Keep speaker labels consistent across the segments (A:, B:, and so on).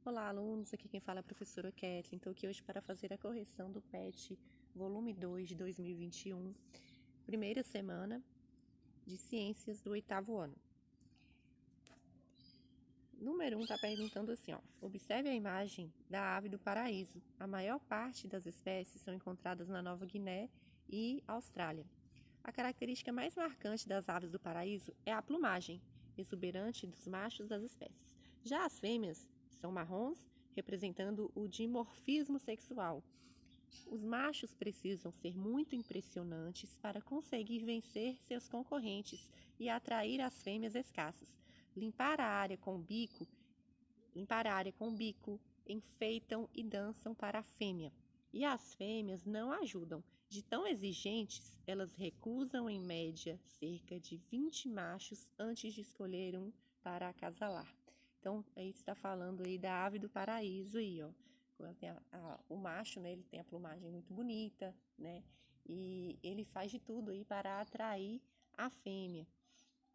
A: Olá, alunos, aqui quem fala é a professora Kathleen. Estou aqui hoje para fazer a correção do PET volume 2 de 2021, primeira semana de Ciências do 8º ano. Número 1 está perguntando assim, observe a imagem da ave do paraíso. A maior parte das espécies são encontradas na Nova Guiné e Austrália. A característica mais marcante das aves do paraíso é a plumagem exuberante dos machos das espécies. Já as fêmeas são marrons, representando o dimorfismo sexual. Os machos precisam ser muito impressionantes para conseguir vencer seus concorrentes e atrair as fêmeas escassas. Limpar a área com o bico, enfeitam e dançam para a fêmea. E as fêmeas não ajudam. De tão exigentes, elas recusam em média cerca de 20 machos antes de escolher um para acasalar. Então, aí está falando aí da ave do paraíso aí, ó. Tem o macho, né, ele tem a plumagem muito bonita, né, e ele faz de tudo aí para atrair a fêmea.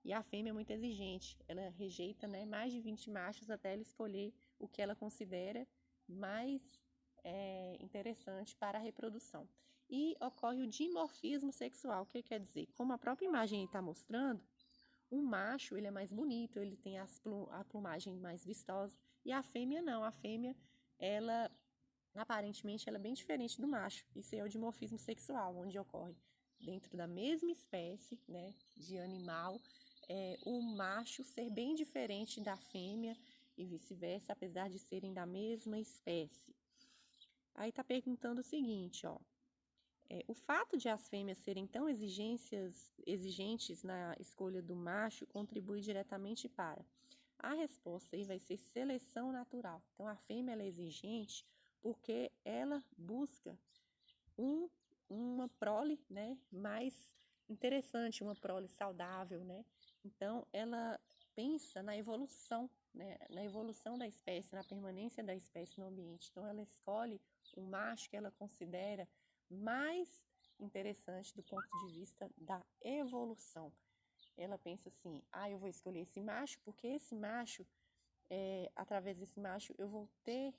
A: E a fêmea é muito exigente, ela rejeita, né, mais de 20 machos até ela escolher o que ela considera mais interessante para a reprodução. E ocorre o dimorfismo sexual, o que quer dizer? Como a própria imagem está mostrando, o macho ele é mais bonito, ele tem a plumagem mais vistosa, e a fêmea não, a fêmea, ela aparentemente ela é bem diferente do macho. Isso é o dimorfismo sexual, onde ocorre dentro da mesma espécie, né, de animal, o macho ser bem diferente da fêmea e vice-versa, apesar de serem da mesma espécie. Aí está perguntando o seguinte, o fato de as fêmeas serem tão exigentes na escolha do macho contribui diretamente para. A resposta aí vai ser seleção natural. Então, a fêmea ela é exigente porque ela busca uma prole, né, mais interessante, uma prole saudável, né? Então, ela pensa na evolução, né, na evolução da espécie, na permanência da espécie no ambiente. Então, ela escolhe um macho que ela considera mais interessante do ponto de vista da evolução. Ela pensa assim, eu vou escolher esse macho porque esse macho, através desse macho, eu vou ter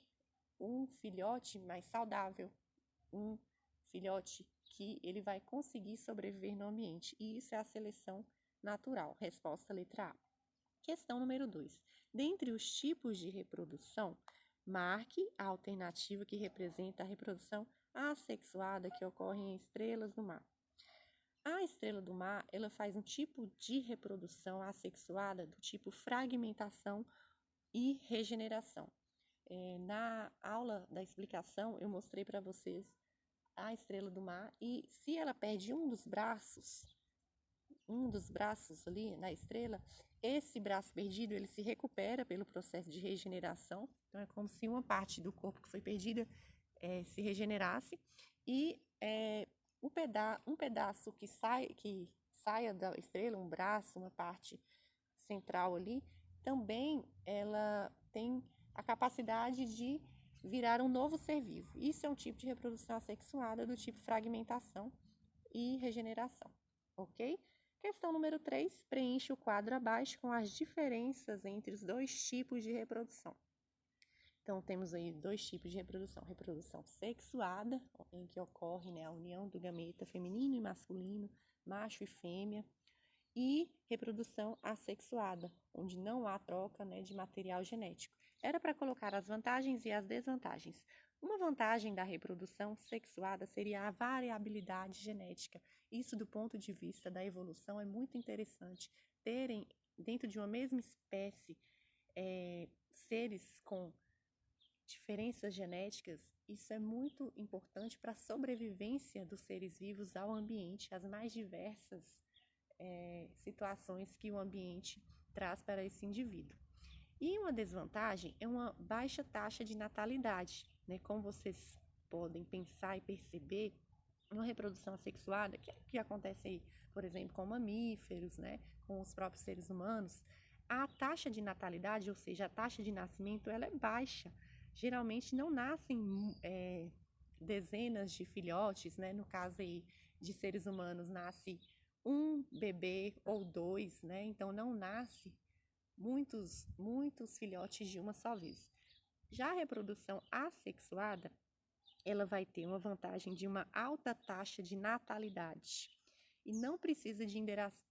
A: um filhote mais saudável, um filhote que ele vai conseguir sobreviver no ambiente. E isso é a seleção natural. Resposta letra A. Questão número 2. Dentre os tipos de reprodução, marque a alternativa que representa a reprodução assexuada que ocorre em estrelas do mar. A estrela do mar, ela faz um tipo de reprodução assexuada do tipo fragmentação e regeneração. Na aula da explicação, eu mostrei para vocês a estrela do mar e se ela perde um dos braços ali na estrela, esse braço perdido ele se recupera pelo processo de regeneração. Então é como se uma parte do corpo que foi perdida se regenerasse e um pedaço que saia da estrela, um braço, uma parte central ali, também ela tem a capacidade de virar um novo ser vivo. Isso é um tipo de reprodução assexuada do tipo fragmentação e regeneração, ok? Questão número 3, preenche o quadro abaixo com as diferenças entre os dois tipos de reprodução. Então, temos aí dois tipos de reprodução. Reprodução sexuada, em que ocorre, né, a união do gameta feminino e masculino, macho e fêmea. E reprodução assexuada, onde não há troca, né, de material genético. Era para colocar as vantagens e as desvantagens. Uma vantagem da reprodução sexuada seria a variabilidade genética. Isso, do ponto de vista da evolução, é muito interessante. Terem, dentro de uma mesma espécie, seres com diferenças genéticas, isso é muito importante para a sobrevivência dos seres vivos ao ambiente, as mais diversas situações que o ambiente traz para esse indivíduo. E uma desvantagem é uma baixa taxa de natalidade, né? Como vocês podem pensar e perceber, uma reprodução assexuada, que acontece aí, por exemplo, com mamíferos, né? Com os próprios seres humanos, a taxa de natalidade, ou seja, a taxa de nascimento, ela é baixa. Geralmente não nascem dezenas de filhotes, né? No caso aí de seres humanos, nasce um bebê ou dois, né? Então não nasce muitos filhotes de uma só vez. Já a reprodução assexuada, ela vai ter uma vantagem de uma alta taxa de natalidade e não precisa de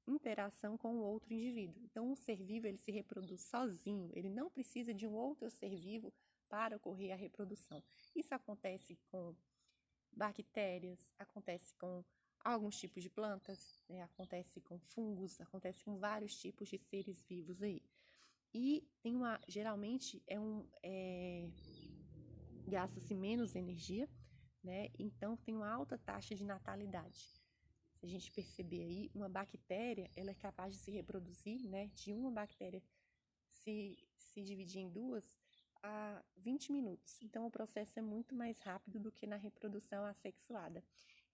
A: interação com o outro indivíduo. Então, um ser vivo ele se reproduz sozinho, ele não precisa de um outro ser vivo para ocorrer a reprodução. Isso acontece com bactérias, acontece com alguns tipos de plantas, né? Acontece com fungos, acontece com vários tipos de seres vivos aí. E tem geralmente gasta-se menos energia, né? Então tem uma alta taxa de natalidade. Se a gente perceber aí, uma bactéria, ela é capaz de se reproduzir, né? De uma bactéria se dividir em duas a 20 minutos. Então o processo é muito mais rápido do que na reprodução assexuada.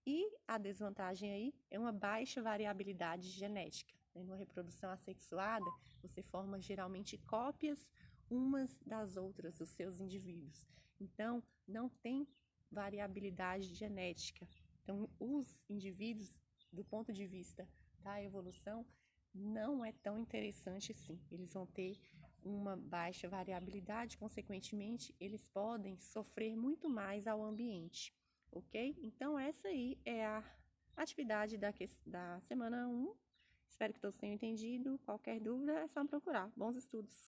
A: E a desvantagem aí é uma baixa variabilidade genética. Numa reprodução assexuada, você forma geralmente cópias umas das outras, dos seus indivíduos. Então, não tem variabilidade genética. Então, os indivíduos, do ponto de vista da evolução, não é tão interessante assim. Eles vão ter uma baixa variabilidade, consequentemente, eles podem sofrer muito mais ao ambiente, ok? Então, essa aí é a atividade da semana 1. Espero que todos tenham entendido. Qualquer dúvida é só procurar. Bons estudos!